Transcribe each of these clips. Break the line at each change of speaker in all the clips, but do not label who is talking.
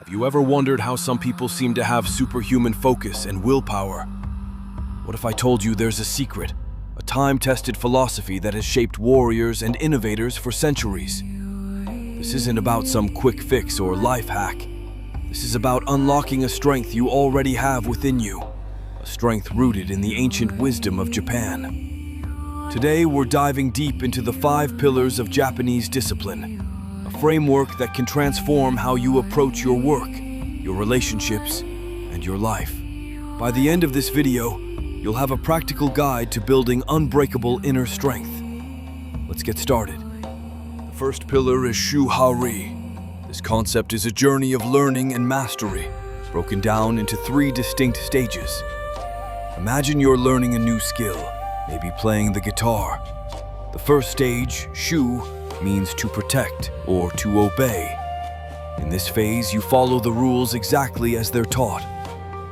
Have you ever wondered how some people seem to have superhuman focus and willpower? What if I told you there's a secret, a time-tested philosophy that has shaped warriors and innovators for centuries? This isn't about some quick fix or life hack. This is about unlocking a strength you already have within you, a strength rooted in the ancient wisdom of Japan. Today, we're diving deep into the 5 pillars of Japanese discipline, a framework that can transform how you approach your work, your relationships, and your life. By the end of this video, you'll have a practical guide to building unbreakable inner strength. Let's get started. The first pillar is Shu-ha-ri. This concept is a journey of learning and mastery, broken down into 3 distinct stages. Imagine you're learning a new skill, maybe playing the guitar. The first stage, Shu, means to protect or to obey. In this phase, you follow the rules exactly as they're taught.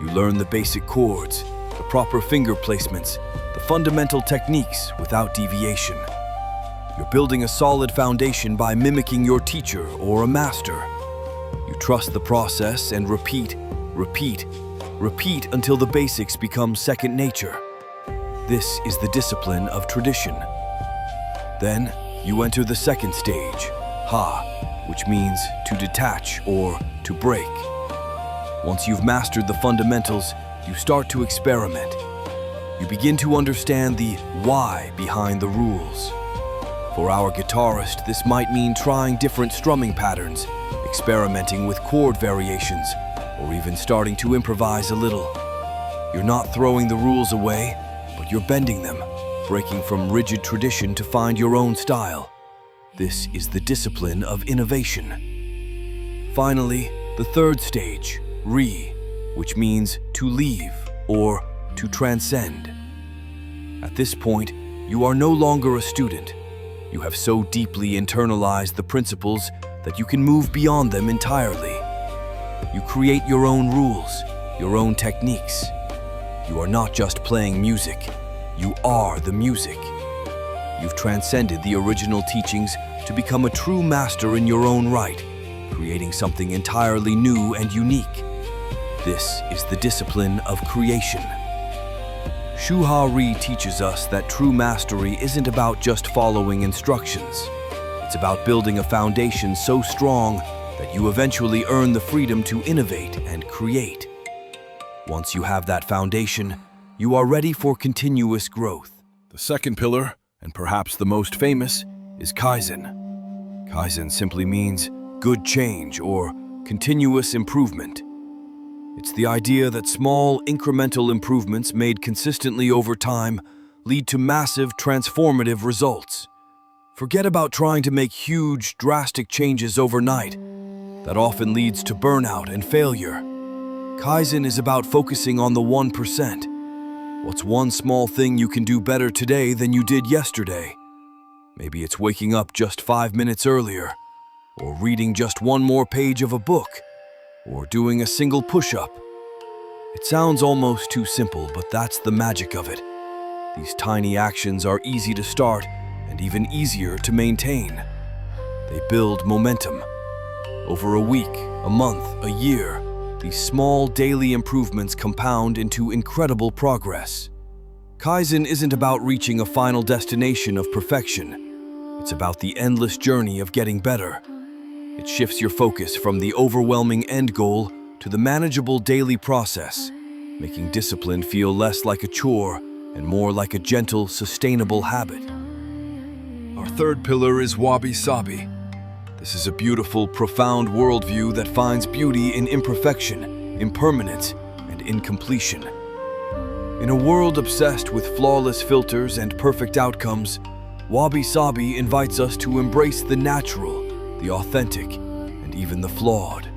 You learn the basic chords, the proper finger placements, the fundamental techniques without deviation. You're building a solid foundation by mimicking your teacher or a master. You trust the process and repeat until the basics become second nature. This is the discipline of tradition. Then, you enter the second stage, Ha, which means to detach or to break. Once you've mastered the fundamentals, you start to experiment. You begin to understand the why behind the rules. For our guitarist, this might mean trying different strumming patterns, experimenting with chord variations, or even starting to improvise a little. You're not throwing the rules away, but you're bending them, breaking from rigid tradition to find your own style. This is the discipline of innovation. Finally, the third stage, Ri, which means to leave or to transcend. At this point, you are no longer a student. You have so deeply internalized the principles that you can move beyond them entirely. You create your own rules, your own techniques. You are not just playing music. You are the music. You've transcended the original teachings to become a true master in your own right, creating something entirely new and unique. This is the discipline of creation. Shu-ha-ri teaches us that true mastery isn't about just following instructions. It's about building a foundation so strong that you eventually earn the freedom to innovate and create. Once you have that foundation, you are ready for continuous growth. The second pillar, and perhaps the most famous, is Kaizen. Kaizen simply means good change or continuous improvement. It's the idea that small, incremental improvements made consistently over time lead to massive, transformative results. Forget about trying to make huge, drastic changes overnight. That often leads to burnout and failure. Kaizen is about focusing on the 1%. What's one small thing you can do better today than you did yesterday? Maybe it's waking up just 5 minutes earlier, or reading just one more page of a book, or doing a single push-up. It sounds almost too simple, but that's the magic of it. These tiny actions are easy to start and even easier to maintain. They build momentum. Over a week, a month, a year, these small daily improvements compound into incredible progress. Kaizen isn't about reaching a final destination of perfection. It's about the endless journey of getting better. It shifts your focus from the overwhelming end goal to the manageable daily process, making discipline feel less like a chore and more like a gentle, sustainable habit. Our third pillar is wabi-sabi. This is a beautiful, profound worldview that finds beauty in imperfection, impermanence, and incompletion. In a world obsessed with flawless filters and perfect outcomes, wabi-sabi invites us to embrace the natural, the authentic, and even the flawed.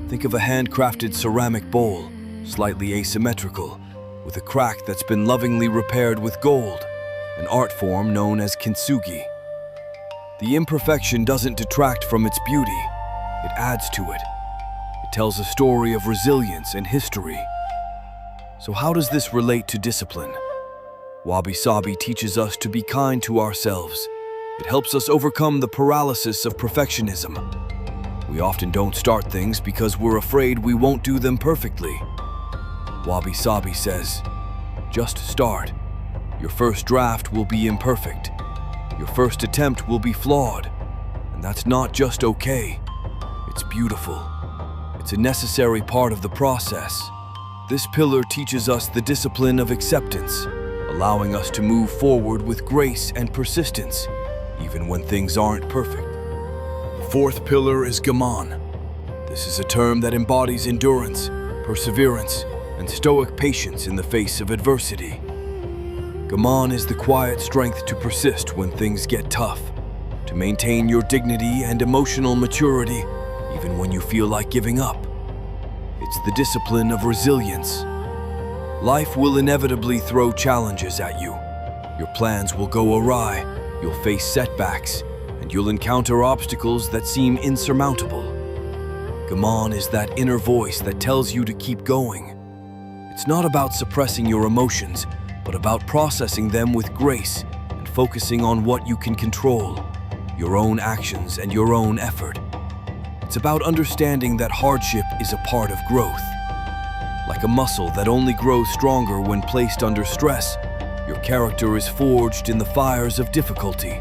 Think of a handcrafted ceramic bowl, slightly asymmetrical, with a crack that's been lovingly repaired with gold, an art form known as kintsugi. The imperfection doesn't detract from its beauty, it adds to it. It tells a story of resilience and history. So how does this relate to discipline? Wabi-sabi teaches us to be kind to ourselves. It helps us overcome the paralysis of perfectionism. We often don't start things because we're afraid we won't do them perfectly. Wabi Sabi says, just start. Your first draft will be imperfect. Your first attempt will be flawed. And that's not just okay. It's beautiful. It's a necessary part of the process. This pillar teaches us the discipline of acceptance, allowing us to move forward with grace and persistence, even when things aren't perfect. The fourth pillar is Gaman. This is a term that embodies endurance, perseverance, and stoic patience in the face of adversity. Gaman is the quiet strength to persist when things get tough, to maintain your dignity and emotional maturity even when you feel like giving up. It's the discipline of resilience. Life will inevitably throw challenges at you. Your plans will go awry, you'll face setbacks, and you'll encounter obstacles that seem insurmountable. Gaman is that inner voice that tells you to keep going. It's not about suppressing your emotions, but about processing them with grace and focusing on what you can control, your own actions and your own effort. It's about understanding that hardship is a part of growth. Like a muscle that only grows stronger when placed under stress, your character is forged in the fires of difficulty.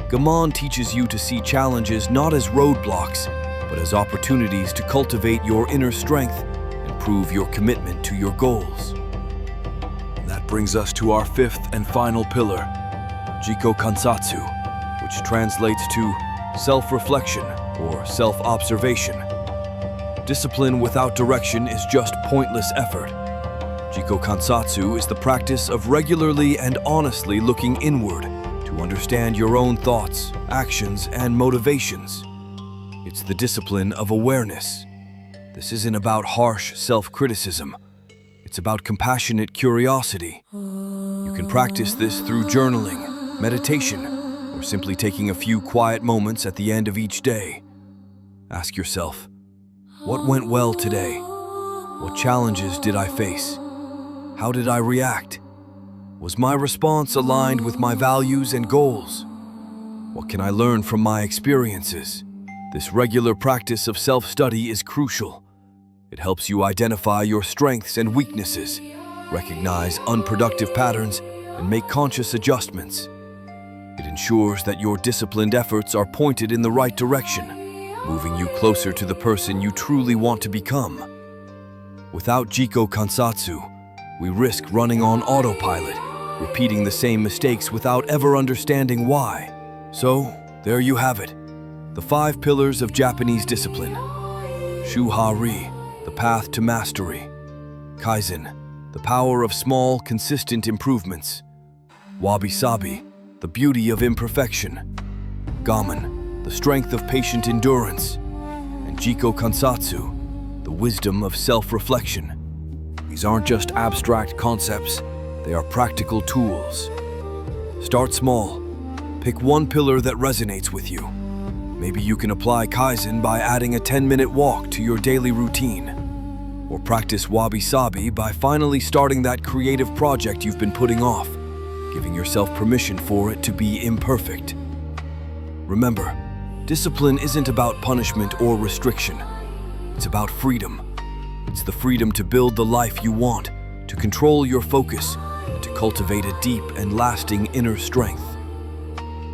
Gaman teaches you to see challenges not as roadblocks, but as opportunities to cultivate your inner strength and prove your commitment to your goals. And that brings us to our fifth and final pillar, Jiko Kansatsu, which translates to self-reflection or self-observation. Discipline without direction is just pointless effort. Jiko Kansatsu is the practice of regularly and honestly looking inward to understand your own thoughts, actions, and motivations. It's the discipline of awareness. This isn't about harsh self-criticism. It's about compassionate curiosity. You can practice this through journaling, meditation, or simply taking a few quiet moments at the end of each day. Ask yourself, what went well today? What challenges did I face? How did I react? Was my response aligned with my values and goals? What can I learn from my experiences? This regular practice of self-study is crucial. It helps you identify your strengths and weaknesses, recognize unproductive patterns, and make conscious adjustments. It ensures that your disciplined efforts are pointed in the right direction, moving you closer to the person you truly want to become. Without Jiko Kansatsu, we risk running on autopilot, repeating the same mistakes without ever understanding why. So, there you have it, the 5 pillars of Japanese discipline. Shuhari, the path to mastery. Kaizen, the power of small, consistent improvements. Wabi-sabi, the beauty of imperfection. Gaman, the strength of patient endurance. And Jiko Kansatsu, the wisdom of self-reflection. These aren't just abstract concepts, they are practical tools. Start small. Pick one pillar that resonates with you. Maybe you can apply Kaizen by adding a 10-minute walk to your daily routine. Or practice Wabi-sabi by finally starting that creative project you've been putting off, giving yourself permission for it to be imperfect. Remember, discipline isn't about punishment or restriction. It's about freedom. It's the freedom to build the life you want, to control your focus, and to cultivate a deep and lasting inner strength.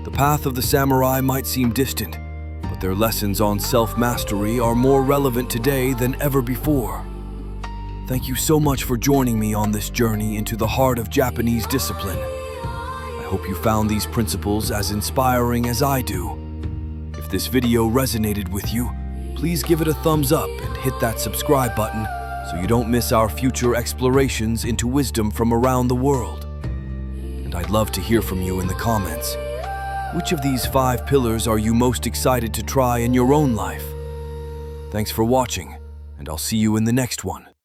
The path of the samurai might seem distant, but their lessons on self-mastery are more relevant today than ever before. Thank you so much for joining me on this journey into the heart of Japanese discipline. I hope you found these principles as inspiring as I do. If this video resonated with you, please give it a thumbs up and hit that subscribe button so you don't miss our future explorations into wisdom from around the world. And I'd love to hear from you in the comments. Which of these 5 pillars are you most excited to try in your own life? Thanks for watching, and I'll see you in the next one.